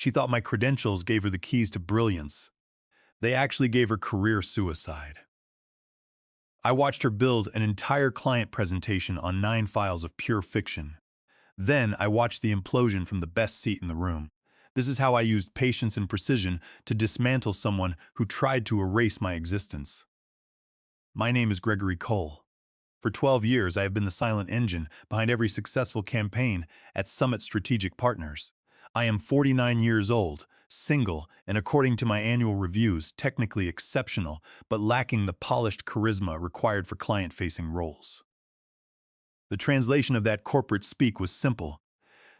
She thought my credentials gave her the keys to brilliance. They actually gave her career suicide. I watched her build an entire client presentation on 9 files of pure fiction. Then I watched the implosion from the best seat in the room. This is how I used patience and precision to dismantle someone who tried to erase my existence. My name is Gregory Cole. For 12 years, I have been the silent engine behind every successful campaign at Summit Strategic Partners. I am 49 years old, single, and according to my annual reviews, technically exceptional, but lacking the polished charisma required for client-facing roles. The translation of that corporate speak was simple.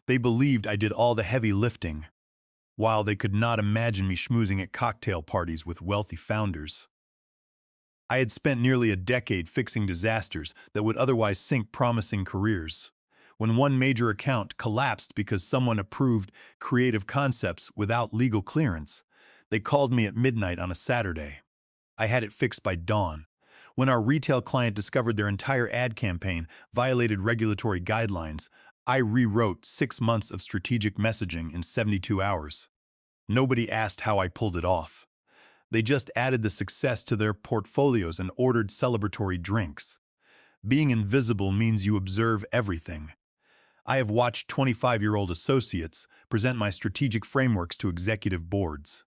They believed I did all the heavy lifting, while they could not imagine me schmoozing at cocktail parties with wealthy founders. I had spent nearly a decade fixing disasters that would otherwise sink promising careers. When one major account collapsed because someone approved creative concepts without legal clearance, they called me at midnight on a Saturday. I had it fixed by dawn. When our retail client discovered their entire ad campaign violated regulatory guidelines, I rewrote 6 months of strategic messaging in 72 hours. Nobody asked how I pulled it off. They just added the success to their portfolios and ordered celebratory drinks. Being invisible means you observe everything. I have watched 25-year-old associates present my strategic frameworks to executive boards.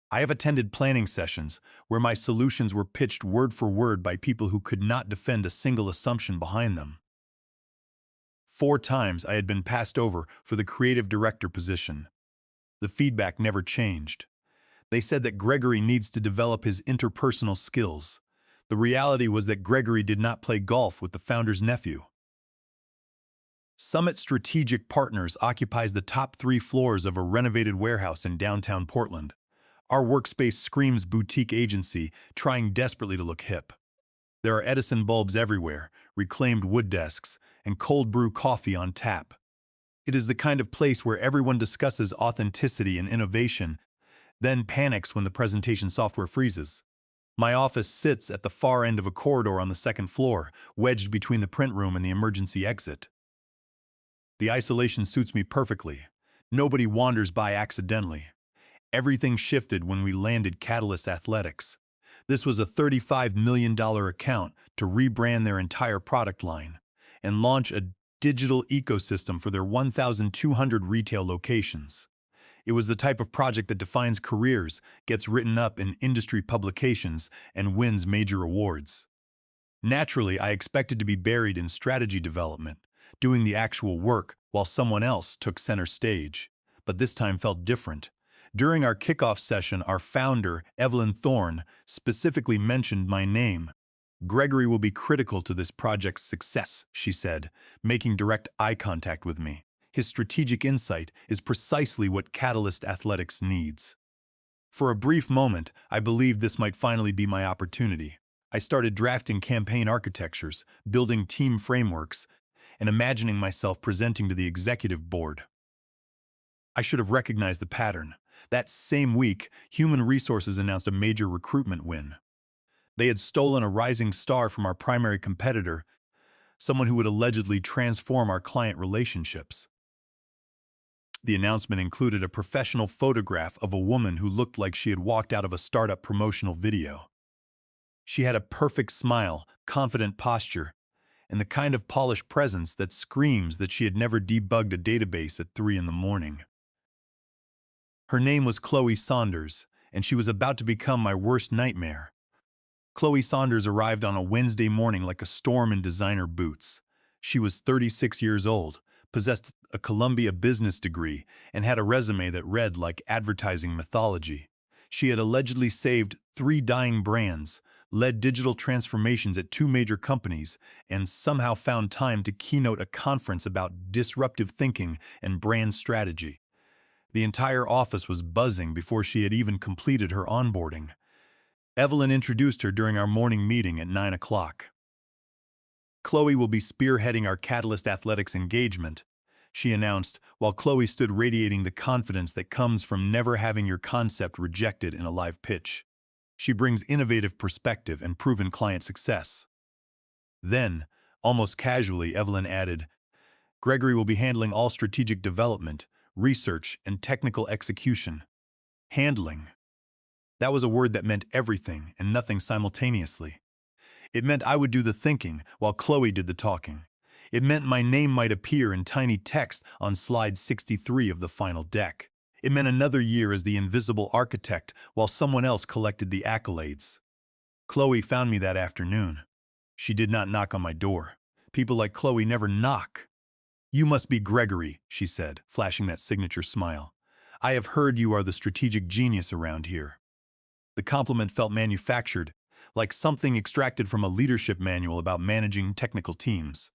I have attended planning sessions where my solutions were pitched word for word by people who could not defend a single assumption behind them. 4 times I had been passed over for the creative director position. The feedback never changed. They said that Gregory needs to develop his interpersonal skills. The reality was that Gregory did not play golf with the founder's nephew. Summit Strategic Partners occupies the top 3 floors of a renovated warehouse in downtown Portland. Our workspace screams boutique agency, trying desperately to look hip. There are Edison bulbs everywhere, reclaimed wood desks, and cold brew coffee on tap. It is the kind of place where everyone discusses authenticity and innovation, then panics when the presentation software freezes. My office sits at the far end of a corridor on the 2nd floor, wedged between the print room and the emergency exit. The isolation suits me perfectly. Nobody wanders by accidentally. Everything shifted when we landed Catalyst Athletics. This was a $35 million account to rebrand their entire product line and launch a digital ecosystem for their 1,200 retail locations. It was the type of project that defines careers, gets written up in industry publications, and wins major awards. Naturally, I expected to be buried in strategy development, doing the actual work while someone else took center stage. But this time felt different. During our kickoff session, our founder, Evelyn Thorne, specifically mentioned my name. Gregory will be critical to this project's success, she said, making direct eye contact with me. His strategic insight is precisely what Catalyst Athletics needs. For a brief moment, I believed this might finally be my opportunity. I started drafting campaign architectures, building team frameworks, and imagining myself presenting to the executive board. I should have recognized the pattern. That same week, Human Resources announced a major recruitment win. They had stolen a rising star from our primary competitor, someone who would allegedly transform our client relationships. The announcement included a professional photograph of a woman who looked like she had walked out of a startup promotional video. She had a perfect smile, confident posture, and the kind of polished presence that screams that she had never debugged a database at 3 in the morning. Her name was Chloe Saunders, and she was about to become my worst nightmare. Chloe Saunders arrived on a Wednesday morning like a storm in designer boots. She was 36 years old, possessed a Columbia business degree, and had a resume that read like advertising mythology. She had allegedly saved 3 dying brands, led digital transformations at 2 major companies, and somehow found time to keynote a conference about disruptive thinking and brand strategy. The entire office was buzzing before she had even completed her onboarding. Evelyn introduced her during our morning meeting at 9 o'clock. Chloe will be spearheading our Catalyst Athletics engagement, she announced, while Chloe stood radiating the confidence that comes from never having your concept rejected in a live pitch. She brings innovative perspective and proven client success. Then, almost casually, Evelyn added, Gregory will be handling all strategic development, research, and technical execution. Handling. That was a word that meant everything and nothing simultaneously. It meant I would do the thinking while Chloe did the talking. It meant my name might appear in tiny text on slide 63 of the final deck. It meant another year as the invisible architect while someone else collected the accolades. Chloe found me that afternoon. She did not knock on my door. People like Chloe never knock. "You must be Gregory," she said, flashing that signature smile. "I have heard you are the strategic genius around here." The compliment felt manufactured, like something extracted from a leadership manual about managing technical teams.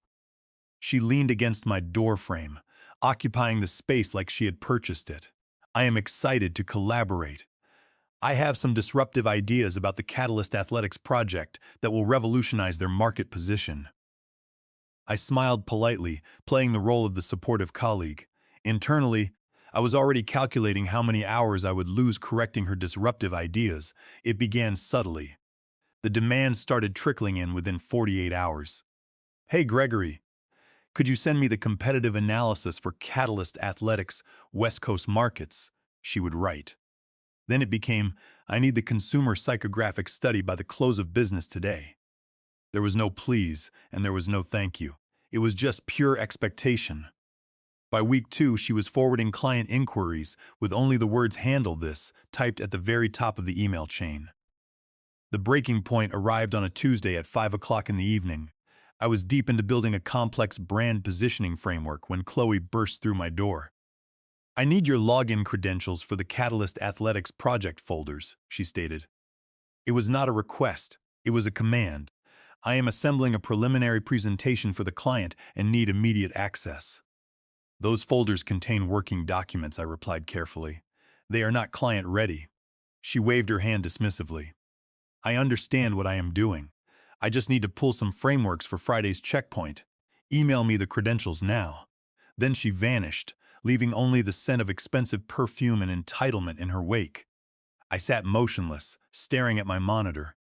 She leaned against my door frame, occupying the space like she had purchased it. "I am excited to collaborate. I have some disruptive ideas about the Catalyst Athletics project that will revolutionize their market position." I smiled politely, playing the role of the supportive colleague. Internally, I was already calculating how many hours I would lose correcting her disruptive ideas. It began subtly. The demands started trickling in within 48 hours. "Hey, Gregory, could you send me the competitive analysis for Catalyst Athletics West Coast markets?" she would write. Then it became, "I need the consumer psychographic study by the close of business today." There was no please, and there was no thank you. It was just pure expectation. By week 2, she was forwarding client inquiries with only the words "handle this" typed at the very top of the email chain. The breaking point arrived on a Tuesday at 5 o'clock in the evening. I was deep into building a complex brand positioning framework when Chloe burst through my door. "I need your login credentials for the Catalyst Athletics project folders," she stated. It was not a request, it was a command. "I am assembling a preliminary presentation for the client and need immediate access." "Those folders contain working documents," I replied carefully. "They are not client-ready." She waved her hand dismissively. "I understand what I am doing. I just need to pull some frameworks for Friday's checkpoint. Email me the credentials now." Then she vanished, leaving only the scent of expensive perfume and entitlement in her wake. I sat motionless, staring at my monitor.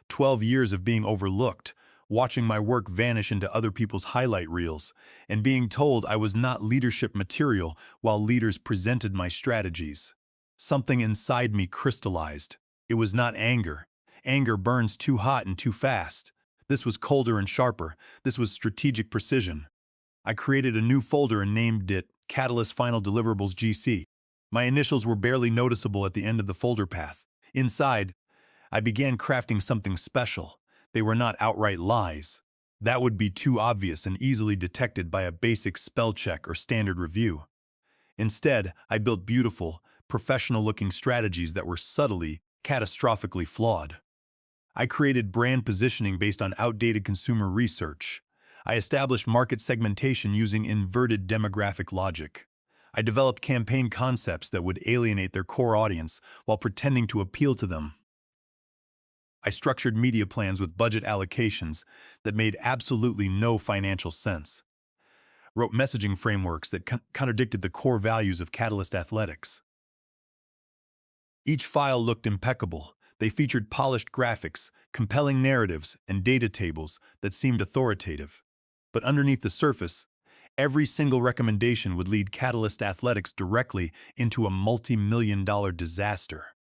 12 years of being overlooked, watching my work vanish into other people's highlight reels, and being told I was not leadership material while leaders presented my strategies. Something inside me crystallized. It was not anger. Anger burns too hot and too fast. This was colder and sharper. This was strategic precision. I created a new folder and named it Catalyst Final Deliverables GC. My initials were barely noticeable at the end of the folder path. Inside, I began crafting something special. They were not outright lies. That would be too obvious and easily detected by a basic spell check or standard review. Instead, I built beautiful, professional-looking strategies that were subtly, catastrophically flawed. I created brand positioning based on outdated consumer research. I established market segmentation using inverted demographic logic. I developed campaign concepts that would alienate their core audience while pretending to appeal to them. I structured media plans with budget allocations that made absolutely no financial sense. Wrote messaging frameworks that contradicted the core values of Catalyst Athletics. Each file looked impeccable. They featured polished graphics, compelling narratives, and data tables that seemed authoritative. But underneath the surface, every single recommendation would lead Catalyst Athletics directly into a multi-million-dollar disaster.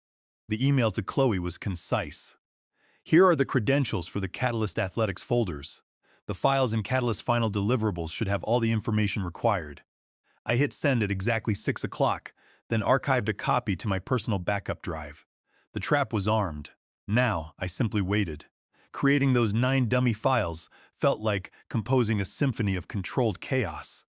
The email to Chloe was concise. "Here are the credentials for the Catalyst Athletics folders. The files in Catalyst Final Deliverables should have all the information required." I hit send at exactly 6 o'clock, then archived a copy to my personal backup drive. The trap was armed. Now, I simply waited. Creating those 9 dummy files felt like composing a symphony of controlled chaos.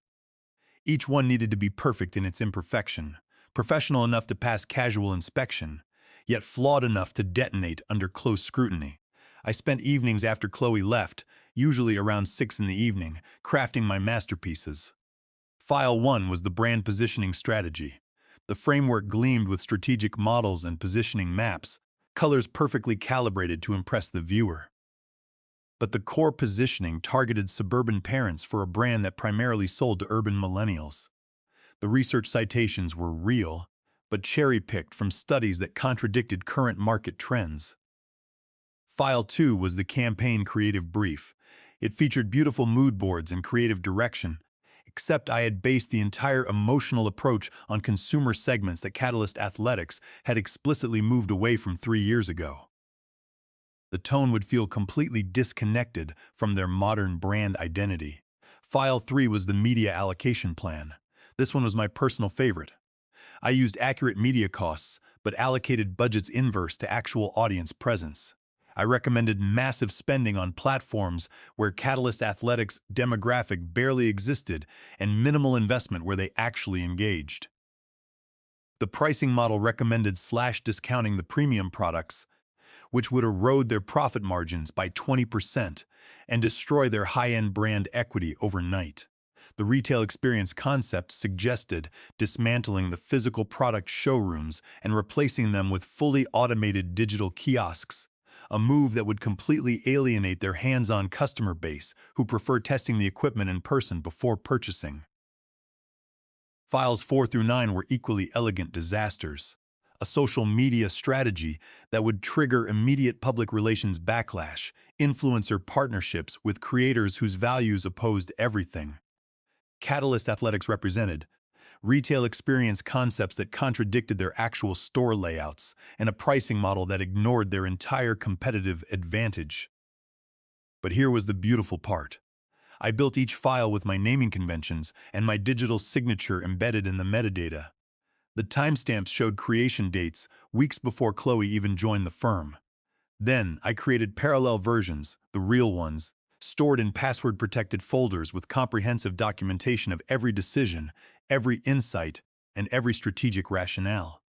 Each one needed to be perfect in its imperfection, professional enough to pass casual inspection, yet flawed enough to detonate under close scrutiny. I spent evenings after Chloe left, usually around 6 in the evening, crafting my masterpieces. File 1 was the brand positioning strategy. The framework gleamed with strategic models and positioning maps, colors perfectly calibrated to impress the viewer. But the core positioning targeted suburban parents for a brand that primarily sold to urban millennials. The research citations were real, but cherry-picked from studies that contradicted current market trends. File 2 was the campaign creative brief. It featured beautiful mood boards and creative direction, except I had based the entire emotional approach on consumer segments that Catalyst Athletics had explicitly moved away from 3 years ago. The tone would feel completely disconnected from their modern brand identity. File 3 was the media allocation plan. This one was my personal favorite. I used accurate media costs, but allocated budgets inverse to actual audience presence. I recommended massive spending on platforms where Catalyst Athletics' demographic barely existed and minimal investment where they actually engaged. The pricing model recommended slash discounting the premium products, which would erode their profit margins by 20% and destroy their high-end brand equity overnight. The retail experience concept suggested dismantling the physical product showrooms and replacing them with fully automated digital kiosks, a move that would completely alienate their hands-on customer base who prefer testing the equipment in person before purchasing. Files 4 through 9 were equally elegant disasters. A social media strategy that would trigger immediate public relations backlash, influencer partnerships with creators whose values opposed everything Catalyst Athletics represented, retail experience concepts that contradicted their actual store layouts, and a pricing model that ignored their entire competitive advantage. But here was the beautiful part. I built each file with my naming conventions and my digital signature embedded in the metadata. The timestamps showed creation dates weeks before Chloe even joined the firm. Then, I created parallel versions, the real ones, stored in password-protected folders with comprehensive documentation of every decision, every insight, and every strategic rationale.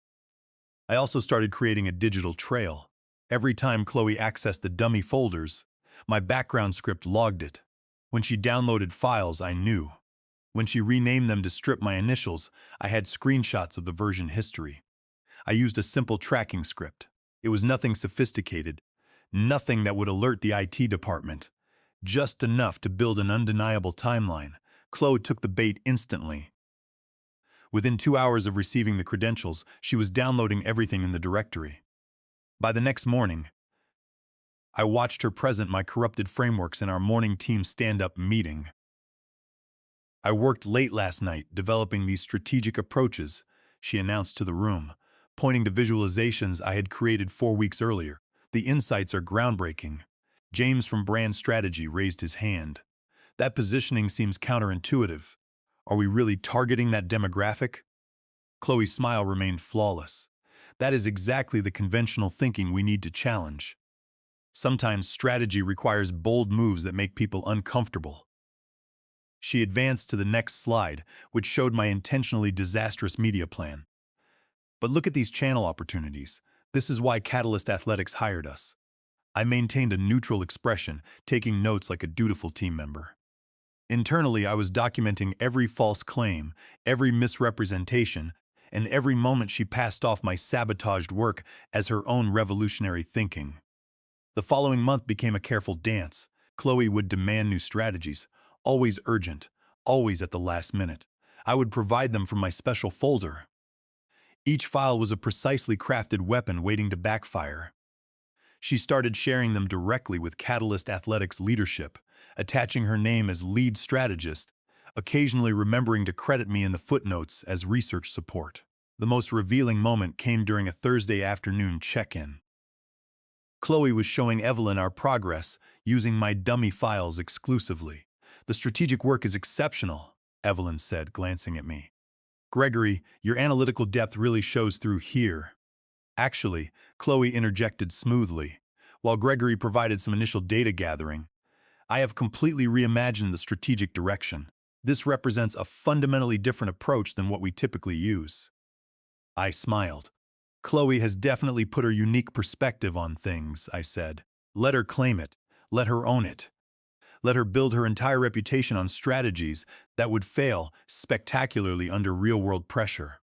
I also started creating a digital trail. Every time Chloe accessed the dummy folders, my background script logged it. When she downloaded files, I knew. When she renamed them to strip my initials, I had screenshots of the version history. I used a simple tracking script. It was nothing sophisticated, nothing that would alert the IT department, just enough to build an undeniable timeline. Chloe took the bait instantly. Within 2 hours of receiving the credentials, she was downloading everything in the directory. By the next morning, I watched her present my corrupted frameworks in our morning team stand-up meeting. I worked late last night developing these strategic approaches, she announced to the room, pointing to visualizations I had created 4 weeks earlier. The insights are groundbreaking. James from Brand Strategy raised his hand. That positioning seems counterintuitive. Are we really targeting that demographic? Chloe's smile remained flawless. That is exactly the conventional thinking we need to challenge. Sometimes strategy requires bold moves that make people uncomfortable. She advanced to the next slide, which showed my intentionally disastrous media plan. But look at these channel opportunities. This is why Catalyst Athletics hired us. I maintained a neutral expression, taking notes like a dutiful team member. Internally, I was documenting every false claim, every misrepresentation, and every moment she passed off my sabotaged work as her own revolutionary thinking. The following month became a careful dance. Chloe would demand new strategies, always urgent, always at the last minute. I would provide them from my special folder. Each file was a precisely crafted weapon waiting to backfire. She started sharing them directly with Catalyst Athletics leadership, attaching her name as lead strategist, occasionally remembering to credit me in the footnotes as research support. The most revealing moment came during a Thursday afternoon check-in. Chloe was showing Evelyn our progress, using my dummy files exclusively. "The strategic work is exceptional," Evelyn said, glancing at me. "Gregory, your analytical depth really shows through here." Actually, Chloe interjected smoothly. While Gregory provided some initial data gathering, I have completely reimagined the strategic direction. This represents a fundamentally different approach than what we typically use. I smiled. "Chloe has definitely put her unique perspective on things," I said. "Let her claim it. Let her own it. Let her build her entire reputation on strategies that would fail spectacularly under real-world pressure."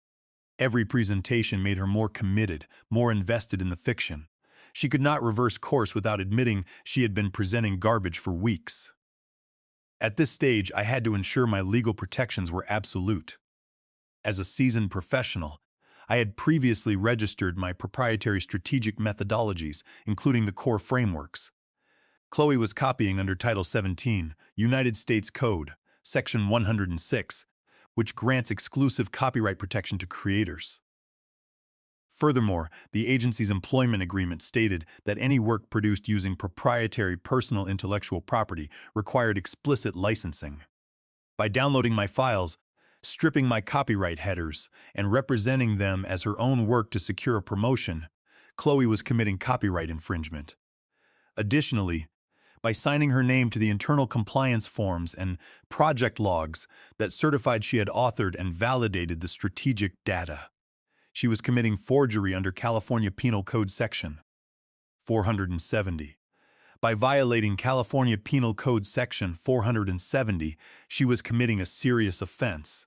Every presentation made her more committed, more invested in the fiction. She could not reverse course without admitting she had been presenting garbage for weeks. At this stage, I had to ensure my legal protections were absolute. As a seasoned professional, I had previously registered my proprietary strategic methodologies, including the core frameworks. Chloe was copying under Title 17, United States Code, Section 106, which grants exclusive copyright protection to creators. Furthermore, the agency's employment agreement stated that any work produced using proprietary personal intellectual property required explicit licensing. By downloading my files, stripping my copyright headers, and representing them as her own work to secure a promotion, Chloe was committing copyright infringement. Additionally, by signing her name to the internal compliance forms and project logs that certified she had authored and validated the strategic data, she was committing forgery under California Penal Code Section 470. By violating California Penal Code Section 470, she was committing a serious offense.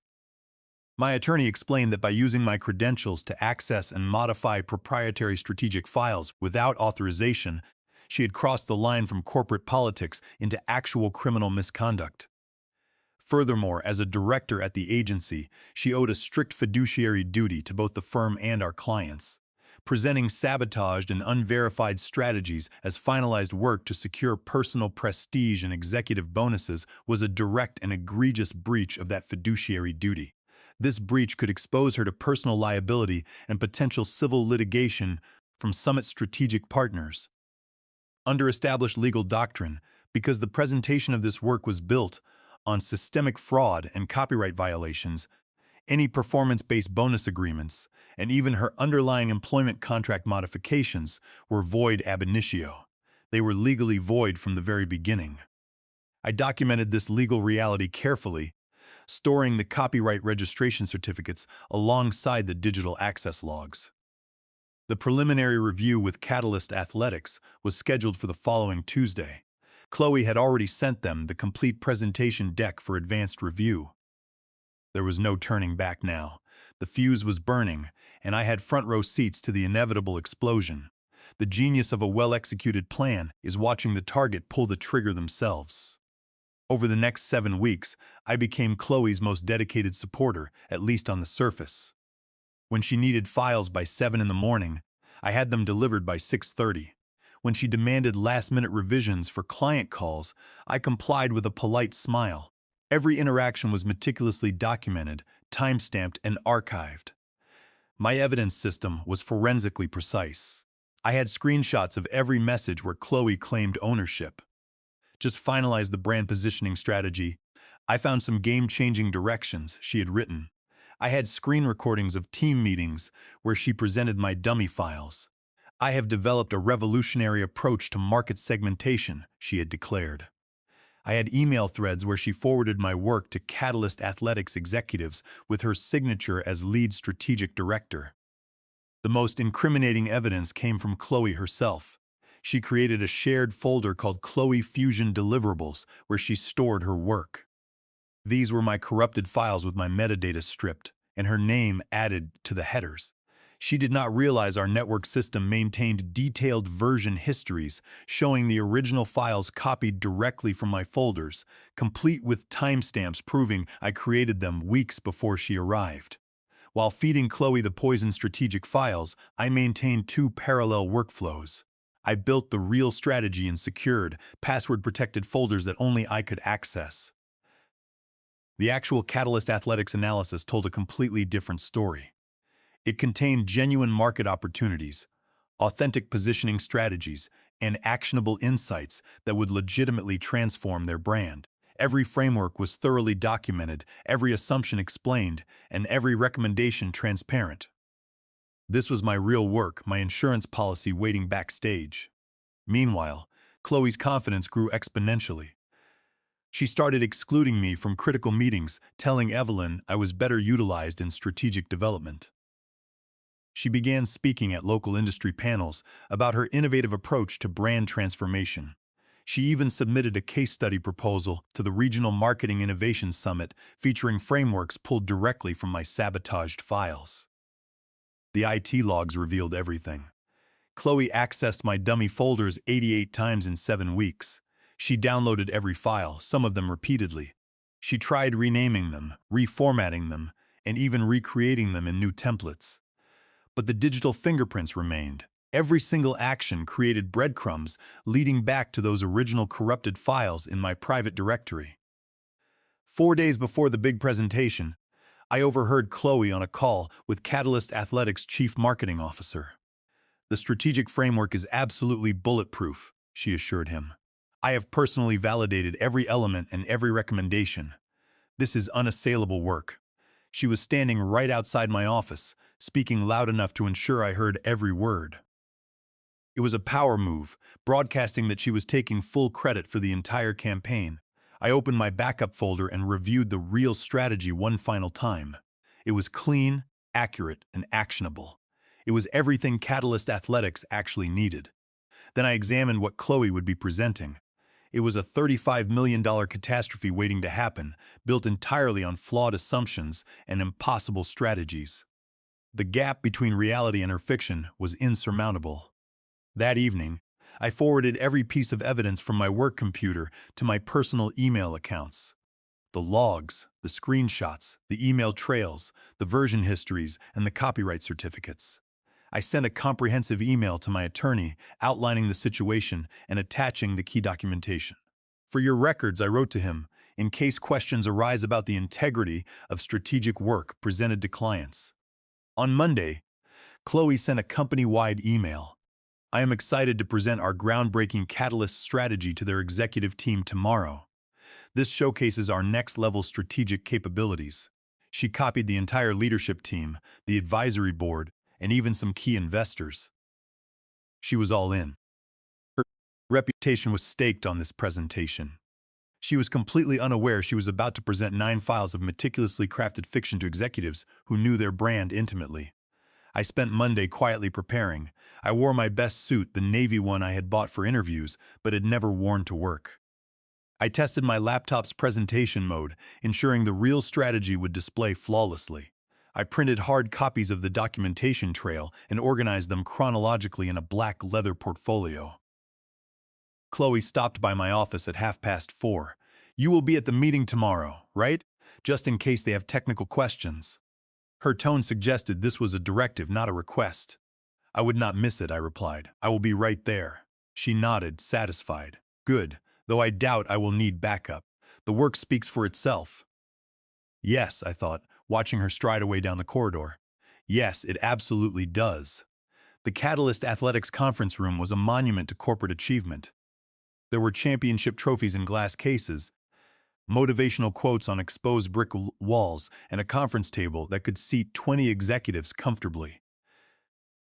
My attorney explained that by using my credentials to access and modify proprietary strategic files without authorization, she had crossed the line from corporate politics into actual criminal misconduct. Furthermore, as a director at the agency, she owed a strict fiduciary duty to both the firm and our clients. Presenting sabotaged and unverified strategies as finalized work to secure personal prestige and executive bonuses was a direct and egregious breach of that fiduciary duty. This breach could expose her to personal liability and potential civil litigation from Summit Strategic Partners. Under established legal doctrine, because the presentation of this work was built on systemic fraud and copyright violations, any performance-based bonus agreements, and even her underlying employment contract modifications were void ab initio. They were legally void from the very beginning. I documented this legal reality carefully, storing the copyright registration certificates alongside the digital access logs. The preliminary review with Catalyst Athletics was scheduled for the following Tuesday. Chloe had already sent them the complete presentation deck for advanced review. There was no turning back now. The fuse was burning, and I had front-row seats to the inevitable explosion. The genius of a well-executed plan is watching the target pull the trigger themselves. Over the next 7 weeks, I became Chloe's most dedicated supporter, at least on the surface. When she needed files by 7 in the morning, I had them delivered by 6:30. When she demanded last-minute revisions for client calls, I complied with a polite smile. Every interaction was meticulously documented, time-stamped, and archived. My evidence system was forensically precise. I had screenshots of every message where Chloe claimed ownership. Just finalized the brand positioning strategy. I found some game-changing directions she had written. I had screen recordings of team meetings where she presented my dummy files. I have developed a revolutionary approach to market segmentation, she had declared. I had email threads where she forwarded my work to Catalyst Athletics executives with her signature as lead strategic director. The most incriminating evidence came from Chloe herself. She created a shared folder called Chloe Fusion Deliverables where she stored her work. These were my corrupted files with my metadata stripped and her name added to the headers. She did not realize our network system maintained detailed version histories showing the original files copied directly from my folders, complete with timestamps proving I created them weeks before she arrived. While feeding Chloe the poison strategic files, I maintained 2 parallel workflows. I built the real strategy in secured, password-protected folders that only I could access. The actual Catalyst Athletics analysis told a completely different story. It contained genuine market opportunities, authentic positioning strategies, and actionable insights that would legitimately transform their brand. Every framework was thoroughly documented, every assumption explained, and every recommendation transparent. This was my real work, my insurance policy waiting backstage. Meanwhile, Chloe's confidence grew exponentially. She started excluding me from critical meetings, telling Evelyn I was better utilized in strategic development. She began speaking at local industry panels about her innovative approach to brand transformation. She even submitted a case study proposal to the Regional Marketing Innovation Summit featuring frameworks pulled directly from my sabotaged files. The IT logs revealed everything. Chloe accessed my dummy folders 88 times in 7 weeks. She downloaded every file, some of them repeatedly. She tried renaming them, reformatting them, and even recreating them in new templates. But the digital fingerprints remained. Every single action created breadcrumbs leading back to those original corrupted files in my private directory. 4 days before the big presentation, I overheard Chloe on a call with Catalyst Athletics' chief marketing officer. "The strategic framework is absolutely bulletproof," she assured him. "I have personally validated every element and every recommendation. This is unassailable work." She was standing right outside my office, speaking loud enough to ensure I heard every word. It was a power move, broadcasting that she was taking full credit for the entire campaign. I opened my backup folder and reviewed the real strategy one final time. It was clean, accurate, and actionable. It was everything Catalyst Athletics actually needed. Then I examined what Chloe would be presenting. It was a $35 million catastrophe waiting to happen, built entirely on flawed assumptions and impossible strategies. The gap between reality and her fiction was insurmountable. That evening, I forwarded every piece of evidence from my work computer to my personal email accounts. The logs, the screenshots, the email trails, the version histories, and the copyright certificates. I sent a comprehensive email to my attorney outlining the situation and attaching the key documentation. "For your records," I wrote to him, "in case questions arise about the integrity of strategic work presented to clients." On Monday, Chloe sent a company-wide email. "I am excited to present our groundbreaking Catalyst strategy to their executive team tomorrow. This showcases our next-level strategic capabilities." She copied the entire leadership team, the advisory board, and even some key investors. She was all in. Her reputation was staked on this presentation. She was completely unaware she was about to present 9 files of meticulously crafted fiction to executives who knew their brand intimately. I spent Monday quietly preparing. I wore my best suit, the navy one I had bought for interviews, but had never worn to work. I tested my laptop's presentation mode, ensuring the real strategy would display flawlessly. I printed hard copies of the documentation trail and organized them chronologically in a black leather portfolio. Chloe stopped by my office at 4:30. "You will be at the meeting tomorrow, right? Just in case they have technical questions." Her tone suggested this was a directive, not a request. "I would not miss it," I replied. "I will be right there." She nodded, satisfied. "Good, though I doubt I will need backup. The work speaks for itself." Yes, I thought, watching her stride away down the corridor. Yes, it absolutely does. The Catalyst Athletics conference room was a monument to corporate achievement. There were championship trophies in glass cases, motivational quotes on exposed brick walls, and a conference table that could seat 20 executives comfortably.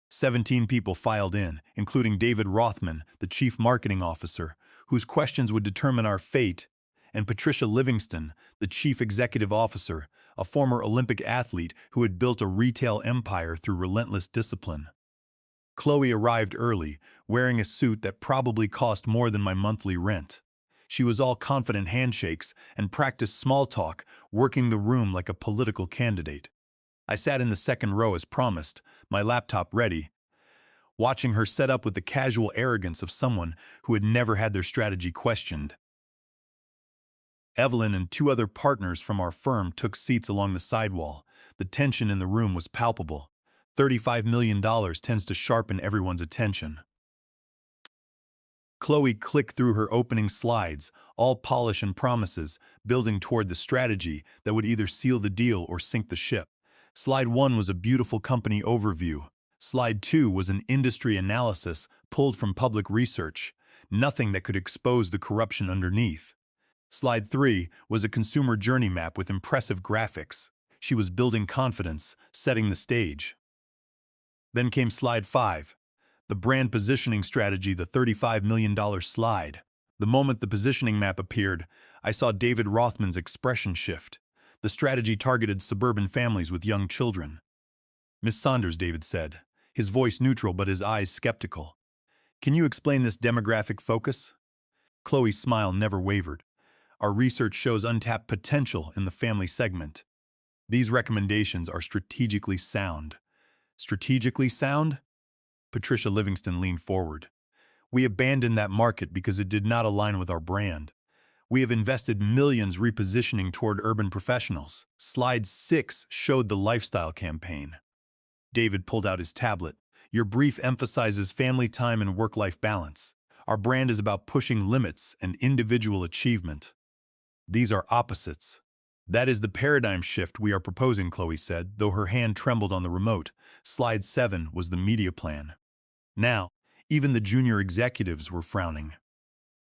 17 people filed in, including David Rothman, the chief marketing officer, whose questions would determine our fate, and Patricia Livingston, the chief executive officer, a former Olympic athlete who had built a retail empire through relentless discipline. Chloe arrived early, wearing a suit that probably cost more than my monthly rent. She was all confident handshakes and practiced small talk, working the room like a political candidate. I sat in the second row as promised, my laptop ready, watching her set up with the casual arrogance of someone who had never had their strategy questioned. Evelyn and 2 other partners from our firm took seats along the sidewall. The tension in the room was palpable. $35 million tends to sharpen everyone's attention. Chloe clicked through her opening slides, all polish and promises, building toward the strategy that would either seal the deal or sink the ship. Slide 1 was a beautiful company overview. Slide 2 was an industry analysis pulled from public research, nothing that could expose the corruption underneath. Slide 3 was a consumer journey map with impressive graphics. She was building confidence, setting the stage. Then came Slide 5, the brand positioning strategy, the $35 million slide. The moment the positioning map appeared, I saw David Rothman's expression shift. The strategy targeted suburban families with young children. "Miss Saunders," David said, his voice neutral but his eyes skeptical. "Can you explain this demographic focus?" Chloe's smile never wavered. "Our research shows untapped potential in the family segment. These recommendations are strategically sound." Strategically sound? Patricia Livingston leaned forward. "We abandoned that market because it did not align with our brand. We have invested millions repositioning toward urban professionals." Slide 6 showed the lifestyle campaign. David pulled out his tablet. "Your brief emphasizes family time and work-life balance. Our brand is about pushing limits and individual achievement." "These are opposites," That is the paradigm shift we are proposing, Chloe said, though her hand trembled on the remote. Slide 7 was the media plan. Now, even the junior executives were frowning.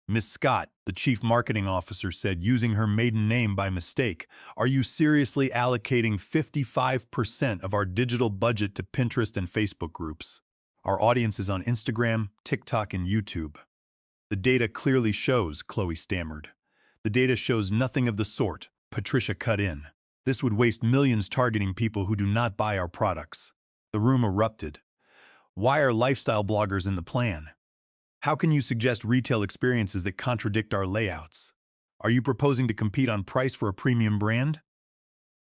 Miss Scott, the chief marketing officer, said, using her maiden name by mistake, "Are you seriously allocating 55% of our digital budget to Pinterest and Facebook groups? Our audience is on Instagram, TikTok, and YouTube." "The data clearly shows," Chloe stammered. "The data shows nothing of the sort," Patricia cut in. "This would waste millions targeting people who do not buy our products." The room erupted. "Why are lifestyle bloggers in the plan? How can you suggest retail experiences that contradict our layouts? Are you proposing to compete on price for a premium brand?"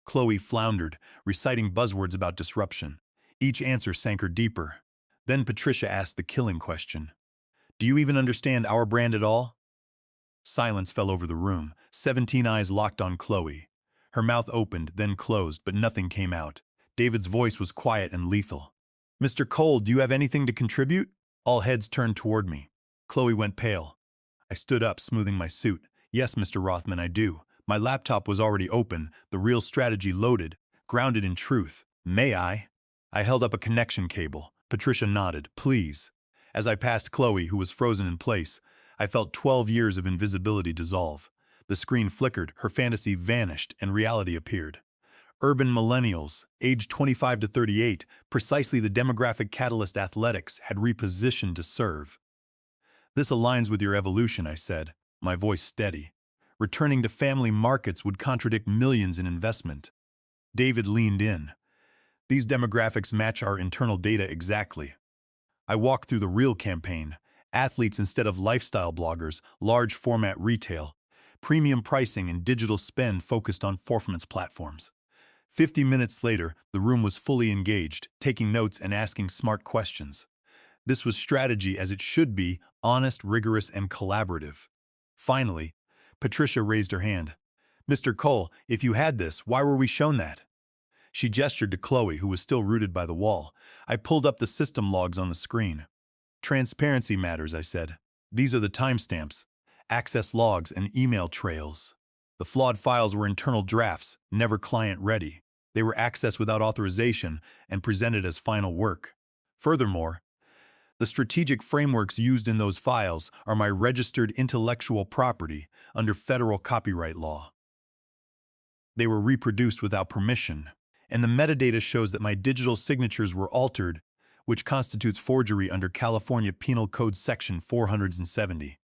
Chloe floundered, reciting buzzwords about disruption. Each answer sank her deeper. Then Patricia asked the killing question. "Do you even understand our brand at all?" Silence fell over the room. 17 eyes locked on Chloe. Her mouth opened, then closed, but nothing came out. David's voice was quiet and lethal. "Mr. Cole, do you have anything to contribute?" All heads turned toward me. Chloe went pale. I stood up, smoothing my suit. "Yes, Mr. Rothman, I do." My laptop was already open, the real strategy loaded, grounded in truth. "May I?" I held up a connection cable. Patricia nodded. "Please." As I passed Chloe, who was frozen in place, I felt 12 years of invisibility dissolve. The screen flickered, her fantasy vanished, and reality appeared. Urban millennials, aged 25 to 38, precisely the demographic catalyst athletics had repositioned to serve. "This aligns with your evolution," I said, my voice steady. "Returning to family markets would contradict millions in investment." David leaned in. "These demographics match our internal data exactly." I walked through the real campaign. Athletes instead of lifestyle bloggers, large format retail, premium pricing and digital spend focused on performance platforms. 50 minutes later, the room was fully engaged, taking notes and asking smart questions. This was strategy as it should be, honest, rigorous, and collaborative. Finally, Patricia raised her hand. "Mr. Cole, if you had this, why were we shown that?" She gestured to Chloe, who was still rooted by the wall. I pulled up the system logs on the screen. "Transparency matters," I said. "These are the timestamps, access logs, and email trails." The flawed files were internal drafts, never client-ready. They were accessed without authorization and presented as final work. Furthermore, the strategic frameworks used in those files are my registered intellectual property under federal copyright law. They were reproduced without permission, and the metadata shows that my digital signatures were altered, which constitutes forgery under California Penal Code Section 470.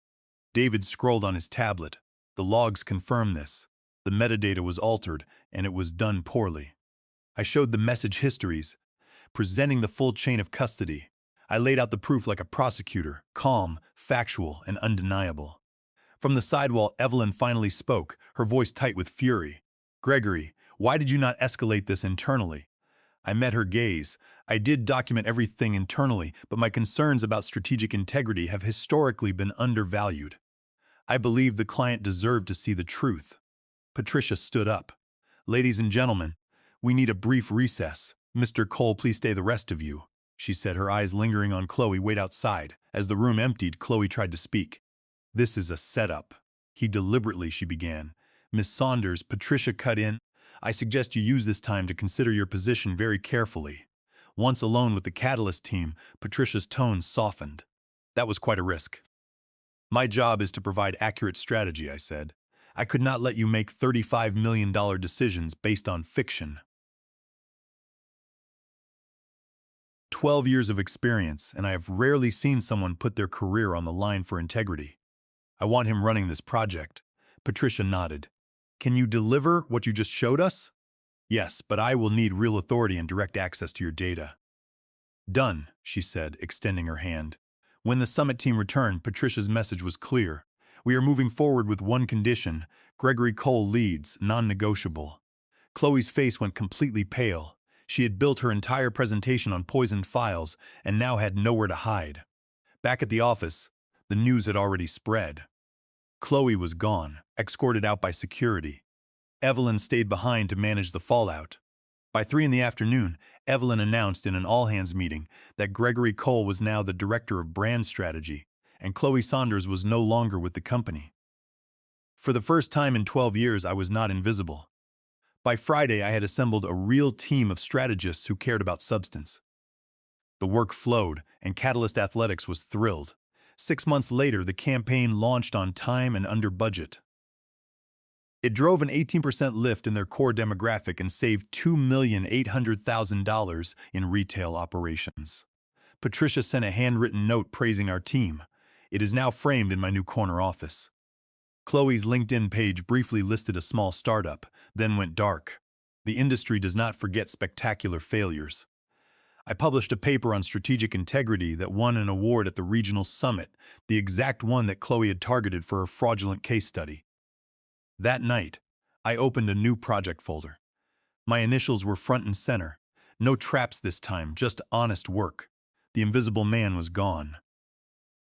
David scrolled on his tablet. The logs confirm this. The metadata was altered, and it was done poorly. I showed the message histories, presenting the full chain of custody. I laid out the proof like a prosecutor, calm, factual, and undeniable. From the sidewall, Evelyn finally spoke, her voice tight with fury. "Gregory, why did you not escalate this internally?" I met her gaze. "I did document everything internally, but my concerns about strategic integrity have historically been undervalued. I believe the client deserved to see the truth." Patricia stood up. "Ladies and gentlemen, we need a brief recess. Mr. Cole, please stay, the rest of you," she said, her eyes lingering on Chloe. "Wait outside." As the room emptied, Chloe tried to speak. "This is a setup." He deliberately, she began. "Miss Saunders," Patricia cut in, "I suggest you use this time to consider your position very carefully." Once alone with the Catalyst team, Patricia's tone softened. "That was quite a risk." "My job is to provide accurate strategy," I said. "I could not let you make $35 million decisions based on fiction." 12 years of experience, and I have rarely seen someone put their career on the line for integrity. "I want him running this project." Patricia nodded. "Can you deliver what you just showed us?" "Yes, but I will need real authority and direct access to your data." "Done," she said, extending her hand. When the summit team returned, Patricia's message was clear. "We are moving forward with one condition. Gregory Cole leads, non-negotiable." Chloe's face went completely pale. She had built her entire presentation on poisoned files and now had nowhere to hide. Back at the office, the news had already spread. Chloe was gone, escorted out by security. Evelyn stayed behind to manage the fallout. By 3 in the afternoon, Evelyn announced in an all-hands meeting that Gregory Cole was now the director of brand strategy, and Chloe Saunders was no longer with the company. For the first time in 12 years, I was not invisible. By Friday, I had assembled a real team of strategists who cared about substance. The work flowed, and Catalyst Athletics was thrilled. 6 months later, the campaign launched on time and under budget. It drove an 18% lift in their core demographic and saved $2,800,000 in retail operations. Patricia sent a handwritten note praising our team. It is now framed in my new corner office. Chloe's LinkedIn page briefly listed a small startup, then went dark. The industry does not forget spectacular failures. I published a paper on strategic integrity that won an award at the regional summit, the exact one that Chloe had targeted for her fraudulent case study. That night, I opened a new project folder. My initials were front and center. No traps this time, just honest work. The invisible man was gone.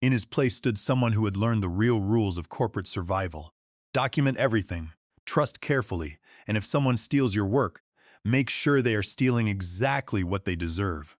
In his place stood someone who had learned the real rules of corporate survival. Document everything, trust carefully, and if someone steals your work, make sure they are stealing exactly what they deserve.